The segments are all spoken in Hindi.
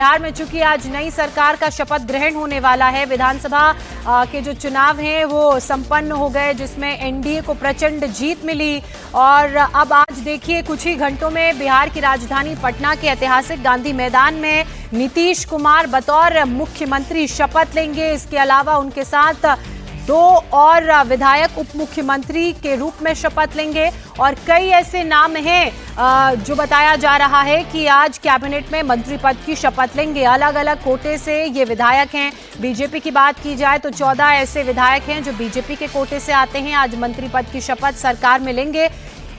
बिहार में चूंकि आज नई सरकार का शपथ ग्रहण होने वाला है, विधानसभा के जो चुनाव हैं वो संपन्न हो गए, जिसमें एनडीए को प्रचंड जीत मिली। और अब आज देखिए कुछ ही घंटों में बिहार की राजधानी पटना के ऐतिहासिक गांधी मैदान में नीतीश कुमार बतौर मुख्यमंत्री शपथ लेंगे। इसके अलावा उनके साथ 2 और विधायक उप मुख्यमंत्री के रूप में शपथ लेंगे। और कई ऐसे नाम हैं जो बताया जा रहा है कि आज कैबिनेट में मंत्री पद की शपथ लेंगे। अलग अलग कोटे से ये विधायक हैं। बीजेपी की बात की जाए तो 14 ऐसे विधायक हैं जो बीजेपी के कोटे से आते हैं, आज मंत्री पद की शपथ सरकार में लेंगे।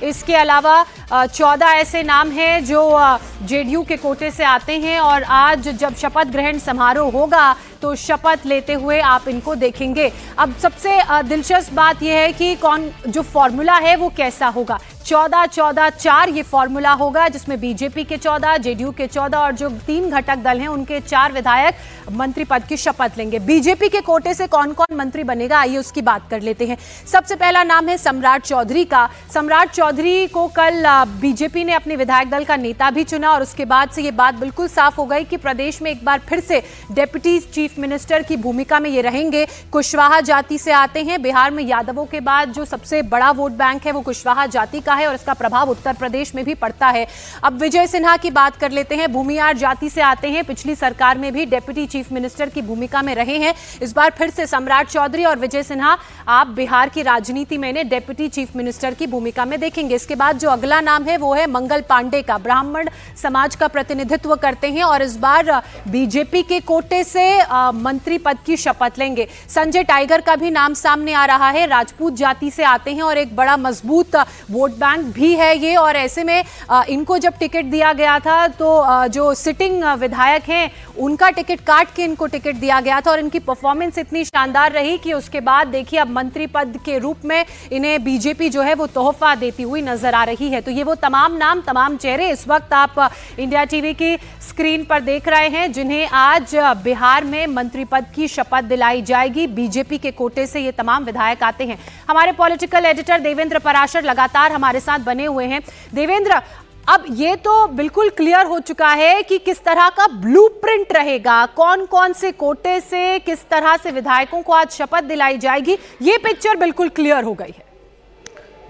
इसके अलावा 14 ऐसे नाम हैं जो जेडीयू के कोटे से आते हैं और आज जब शपथ ग्रहण समारोह होगा तो शपथ लेते हुए आप इनको देखेंगे। अब सबसे दिलचस्प बात यह है कि कौन जो फॉर्मूला है वो कैसा होगा। 14-14-4 ये फॉर्मूला होगा, जिसमें बीजेपी के 14, जेडीयू के 14 और जो 3 घटक दल हैं उनके 4 विधायक मंत्री पद की शपथ लेंगे। बीजेपी के कोटे से कौन कौन मंत्री बनेगा, आइए उसकी बात कर लेते हैं। सबसे पहला नाम है सम्राट चौधरी का। सम्राट चौधरी को कल बीजेपी ने अपने विधायक दल का नेता भी चुना और उसके बाद से ये बात बिल्कुल साफ हो गई कि प्रदेश में एक बार फिर से डिप्टी चीफ मिनिस्टर की भूमिका में ये रहेंगे। कुशवाहा जाति से आते हैं। बिहार में यादवों के बाद जो सबसे बड़ा वोट बैंक है वो कुशवाहा जाति का है और इसका प्रभाव उत्तर प्रदेश में भी पड़ता है। अब विजय सिन्हा की बात कर लेते हैं। भूमियार जाति से आते हैं, पिछली सरकार में भी डिप्टी चीफ मिनिस्टर की भूमिका में रहे हैं। इस बार फिर से सम्राट चौधरी और विजय सिन्हा आप बिहार की राजनीति में ने डिप्टी चीफ मिनिस्टर की भूमिका में देखेंगे। इसके बाद जो अगला नाम है वो है मंगल पांडे का। ब्राह्मण समाज का प्रतिनिधित्व करते हैं और इस बार बीजेपी के कोटे से मंत्री पद की शपथ लेंगे। संजय टाइगर का भी नाम सामने आ रहा है। राजपूत जाति से आते हैं और एक बड़ा मजबूत वोट बैंक भी है ये। और ऐसे में इनको जब टिकट दिया गया था तो जो सिटिंग विधायक हैं उनका टिकट काट के इनको टिकट दिया गया था और इनकी परफॉर्मेंस इतनी शानदार रही कि उसके बाद देखिए अब मंत्री पद के रूप में इन्हें बीजेपी जो है वो तोहफा देती हुई नजर आ रही है। तो ये वो तमाम नाम, तमाम चेहरे इस वक्त आप इंडिया टीवी की स्क्रीन पर देख रहे हैं, जिन्हें आज बिहार में मंत्री पद की शपथ दिलाई जाएगी। बीजेपी के कोटे से ये तमाम विधायक आते हैं। हमारे पॉलिटिकल एडिटर देवेंद्र पराशर लगातार हमारे साथ बने हुए हैं। देवेंद्र, अब ये तो बिल्कुल क्लियर हो चुका है कि किस तरह का ब्लूप्रिंट रहेगा, कौन कौन से कोटे से किस तरह से विधायकों को आज शपथ दिलाई जाएगी, ये पिक्चर बिल्कुल क्लियर हो गई है।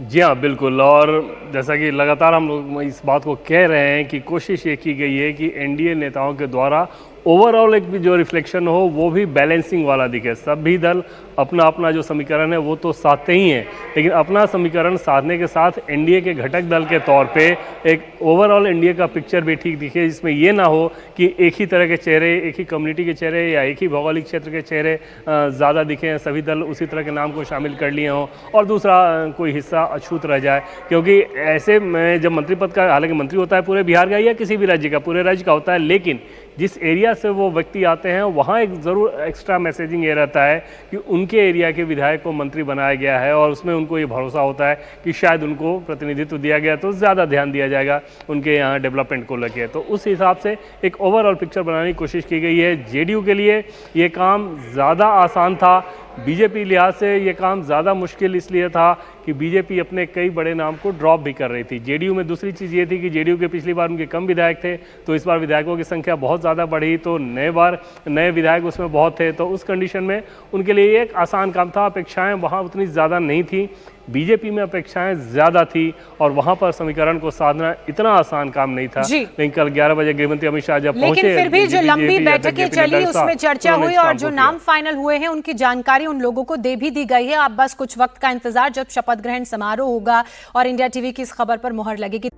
जी हाँ, बिल्कुल। और जैसा कि लगातार हम लोग इस बात को कह रहे हैं कि कोशिश ये की गई है कि एनडीए नेताओं के द्वारा ओवरऑल एक भी जो रिफ्लेक्शन हो वो भी बैलेंसिंग वाला दिखे। सभी दल अपना अपना जो समीकरण है वो तो साधते ही हैं, लेकिन अपना समीकरण साधने के साथ एनडीए के घटक दल के तौर पे एक ओवरऑल एनडीए का पिक्चर भी ठीक दिखे, जिसमें ये ना हो कि एक ही तरह के चेहरे, एक ही कम्युनिटी के चेहरे या एक ही भौगोलिक क्षेत्र के चेहरे ज़्यादा दिखें, सभी दल उसी तरह के नाम को शामिल कर लिए हों और दूसरा कोई हिस्सा अछूत रह जाए। क्योंकि ऐसे में जब मंत्री पद का, हालांकि मंत्री होता है पूरे बिहार का या किसी भी राज्य का, पूरे राज्य का होता है, लेकिन जिस एरिया से वो व्यक्ति आते हैं वहाँ एक ज़रूर एक्स्ट्रा मैसेजिंग ये रहता है कि उनके एरिया के विधायक को मंत्री बनाया गया है और उसमें उनको ये भरोसा होता है कि शायद उनको प्रतिनिधित्व दिया गया तो ज़्यादा ध्यान दिया जाएगा उनके यहाँ डेवलपमेंट को लेकर। तो उस हिसाब से एक ओवरऑल पिक्चर बनाने की कोशिश की गई है। जेडीयू के लिए ये काम ज़्यादा आसान था, बीजेपी लिहाज से ये काम ज़्यादा मुश्किल इसलिए था कि बीजेपी अपने कई बड़े नाम को ड्रॉप भी कर रही थी। जेडीयू में दूसरी चीज़ ये थी कि जेडीयू के पिछली बार उनके कम विधायक थे, तो इस बार विधायकों की संख्या बहुत ज़्यादा बढ़ी, तो नए विधायक उसमें बहुत थे। तो उस कंडीशन में उनके लिए एक आसान काम था। अपेक्षाएं वहाँ उतनी ज़्यादा नहीं थी, बीजेपी में अपेक्षाएं ज़्यादा थी और वहाँ पर समीकरण को साधना इतना आसान काम नहीं था। लेकिन कल 11 बजे गृहमंत्री अमित शाह जब पहुंचे, लेकिन फिर भी जो लंबी बैठकें चली उसमें चर्चा हुई और जो नाम फाइनल हुए हैं उनकी जानकारी उन लोगों को दे भी दी गई है। अब बस कुछ वक्त का इंतजार, जब शपथ ग्रहण समारोह होगा और इंडिया टीवी की इस खबर पर मुहर लगेगी।